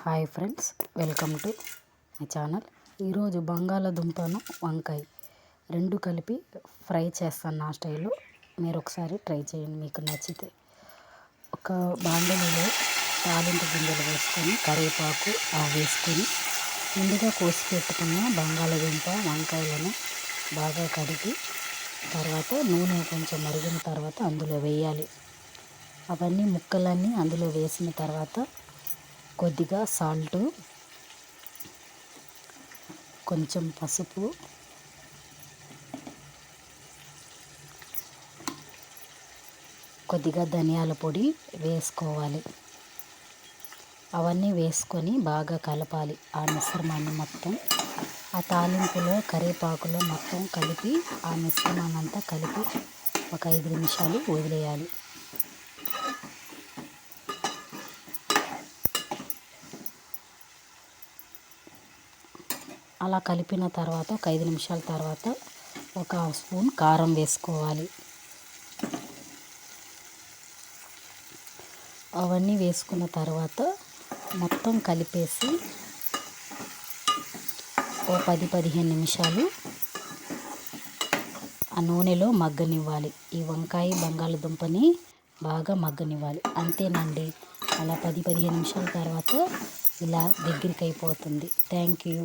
Hi friends, welcome to my channel. ఈరోజు బంగాళదుంపను వంకాయ రెండు కలిపి ఫ్రై చేస్తాను నా స్టైల్లో. మీరు ఒకసారి ట్రై చేయండి, మీకు నచ్చితే. ఒక బాండలిలో తాలింపు గింజలు వేసుకొని కరివేపాకు వేసుకొని ముందుగా కోసి పెట్టుకున్న బంగాళదుంప వంకాయలను బాగా కడిగి తర్వాత నూనె కొంచెం మరిగిన తర్వాత అందులో వేయాలి. అవన్నీ ముక్కలన్నీ అందులో వేసిన తర్వాత కొద్దిగా సాల్టు, కొంచెం పసుపు, కొద్దిగా ధనియాల పొడి వేసుకోవాలి. అవన్నీ వేసుకొని బాగా కలపాలి. ఆ మిశ్రమాన్ని మొత్తం ఆ తాలింపులో కరివేపాకులో మొత్తం కలిపి ఆ మిశ్రమాన్ని అంతా కలిపి ఒక 5 నిమిషాలు వదిలేయాలి. అలా కలిపిన తర్వాత ఒక 5 నిమిషాల తర్వాత ఒక హాఫ్ స్పూన్ కారం వేసుకోవాలి. అవన్నీ వేసుకున్న తర్వాత మొత్తం కలిపేసి ఓ 10-15 నిమిషాలు ఆ నూనెలో మగ్గనివ్వాలి. ఈ వంకాయ బంగాళదుంపని బాగా మగ్గనివ్వాలి. అంతేనండి, అలా 10-15 నిమిషాల తర్వాత ఇలా దగ్గరికి అయిపోతుంది. Thank you.